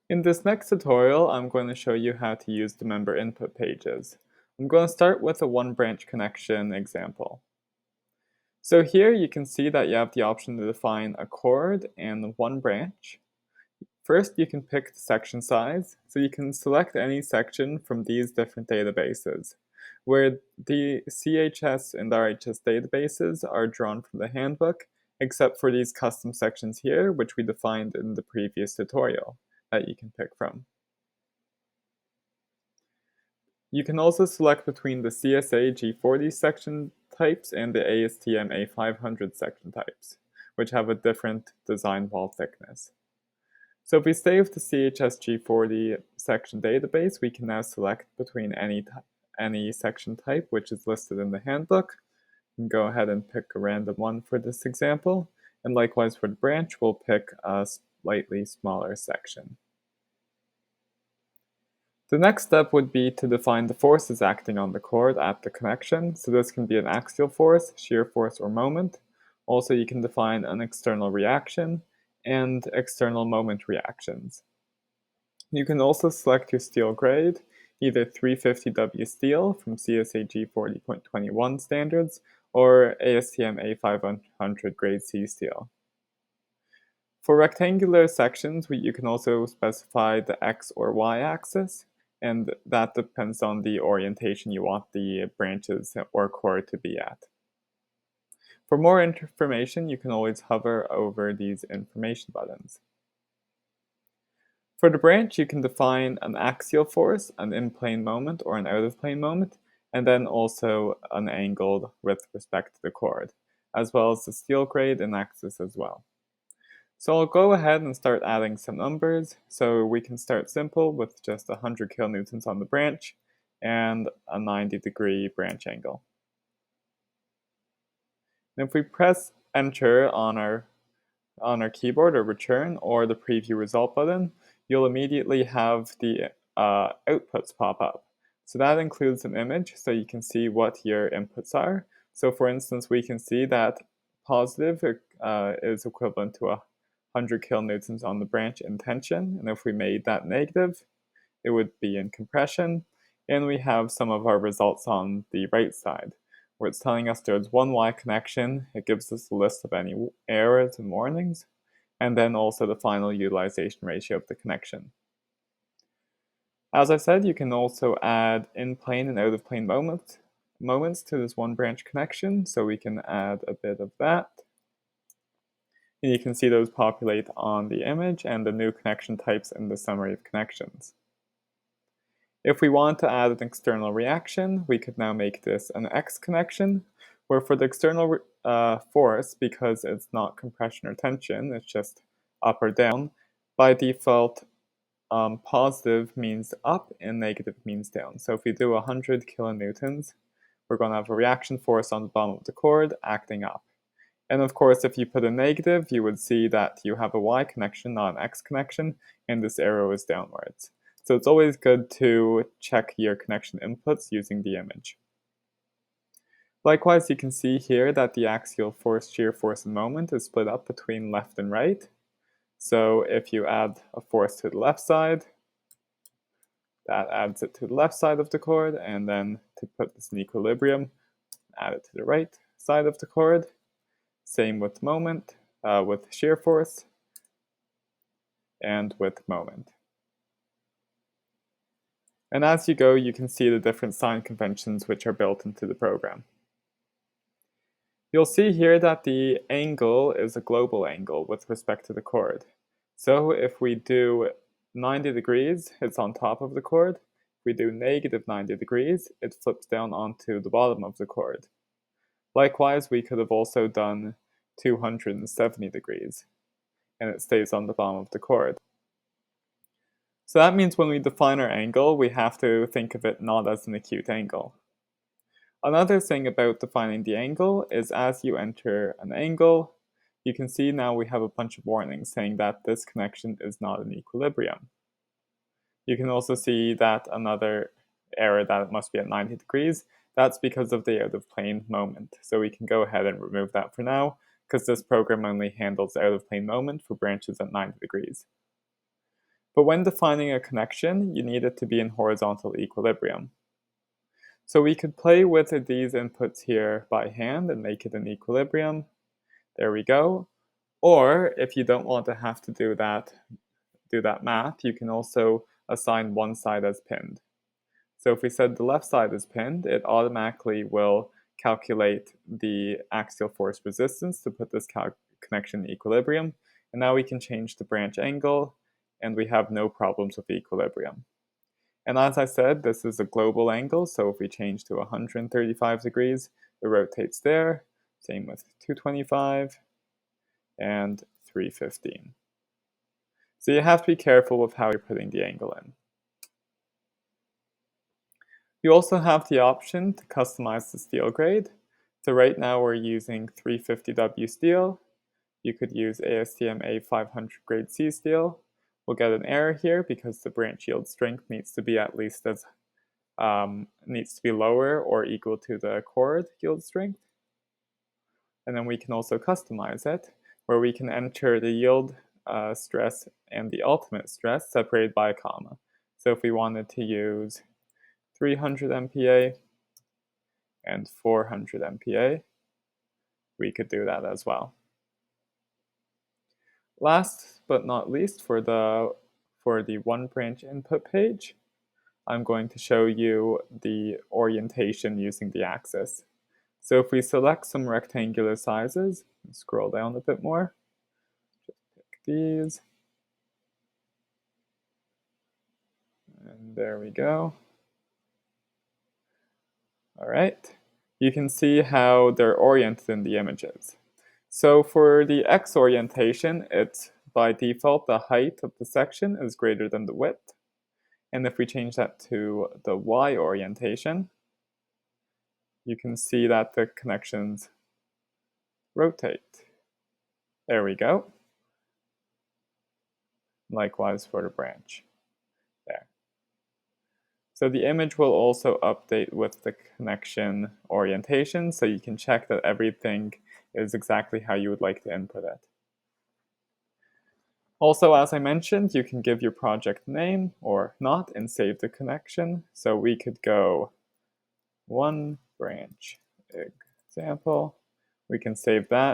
In this next tutorial, I'm going to show you how to use the member input pages. I'm going to start with a one-branch connection example. So here you can see that you have the option to define a chord and one branch. First, you can pick the section size, so you can select any section from these different databases, where the CHS and RHS databases are drawn from the handbook, except for these custom sections here, which we defined in the previous tutorial that you can pick from. You can also select between the CSA G40 section types and the ASTM A500 section types, which have a different design wall thickness. So if we stay with the CHS G40 section database, we can now select between any section type which is listed in the handbook. You can go ahead and pick a random one for this example, and likewise for the branch, we'll pick a slightly smaller section. The next step would be to define the forces acting on the chord at the connection. So this can be an axial force, shear force, or moment. Also, you can define an external reaction and external moment reactions. You can also select your steel grade, either 350W steel from CSAG 40.21 standards or ASTM A500 grade C steel. For rectangular sections, you can also specify the X or Y axis, and that depends on the orientation you want the branches or chord to be at. For more information, you can always hover over these information buttons. For the branch, you can define an axial force, an in-plane moment, or an out-of-plane moment, and then also an angle with respect to the chord, as well as the steel grade and axis as well. So I'll go ahead and start adding some numbers. So we can start simple with just 100 kilonewtons on the branch and a 90-degree branch angle. And if we press enter on our keyboard or return or the preview result button, you'll immediately have the outputs pop up. So that includes an image so you can see what your inputs are. So for instance, we can see that positive is equivalent to 100 kilonewtons on the branch in tension, and if we made that negative, it would be in compression. And we have some of our results on the right side, where it's telling us there's one Y connection. It gives us a list of any errors and warnings, and then also the final utilization ratio of the connection. As I said, you can also add in-plane and out-of-plane moments to this one branch connection, so we can add a bit of that. And you can see those populate on the image and the new connection types in the summary of connections. If we want to add an external reaction, we could now make this an X connection, where for the external force, because it's not compression or tension, it's just up or down, by default, positive means up and negative means down. So if we do 100 kilonewtons, we're going to have a reaction force on the bottom of the chord acting up. And of course, if you put a negative, you would see that you have a Y connection, not an X connection, and this arrow is downwards. So it's always good to check your connection inputs using the image. Likewise, you can see here that the axial force, shear force, and moment is split up between left and right. So if you add a force to the left side, that adds it to the left side of the chord, and then to put this in equilibrium, add it to the right side of the chord. Same with moment, with shear force, and with moment. And as you go, you can see the different sign conventions which are built into the program. You'll see here that the angle is a global angle with respect to the chord. So if we do 90 degrees, it's on top of the chord. If we do negative 90 degrees, it flips down onto the bottom of the chord. Likewise, we could have also done 270 degrees, and it stays on the bottom of the chord. So that means when we define our angle, we have to think of it not as an acute angle. Another thing about defining the angle is as you enter an angle, you can see now we have a bunch of warnings saying that this connection is not in equilibrium. You can also see that another error that it must be at 90 degrees. That's because of the out-of-plane moment. So we can go ahead and remove that for now, because this program only handles out-of-plane moment for branches at 90 degrees. But when defining a connection, you need it to be in horizontal equilibrium. So we could play with these inputs here by hand and make it in equilibrium. There we go. Or if you don't want to have to do that math, you can also assign one side as pinned. So if we said the left side is pinned, it automatically will calculate the axial force resistance to put this connection in equilibrium. And now we can change the branch angle, and we have no problems with equilibrium. And as I said, this is a global angle, so if we change to 135 degrees, it rotates there. Same with 225 and 315. So you have to be careful with how you're putting the angle in. You also have the option to customize the steel grade. So right now we're using 350W steel. You could use ASTM A500 grade C steel. We'll get an error here because the branch yield strength needs to be at least as needs to be lower or equal to the cord yield strength. And then we can also customize it, where we can enter the yield stress and the ultimate stress separated by a comma. So if we wanted to use 300 MPa and 400 MPa, we could do that as well. Last but not least, for the one branch input page, I'm going to show you the orientation using the axis. So if we select some rectangular sizes, scroll down a bit more, just pick these, and there we go. All right, you can see how they're oriented in the images. So for the X orientation, it's by default the height of the section is greater than the width. And if we change that to the Y orientation, you can see that the connections rotate. There we go. Likewise for the branch. There. So the image will also update with the connection orientation, so you can check that everything is exactly how you would like to input it. Also, as I mentioned, you can give your project name or not and save the connection. So we could go one branch example. We can save that.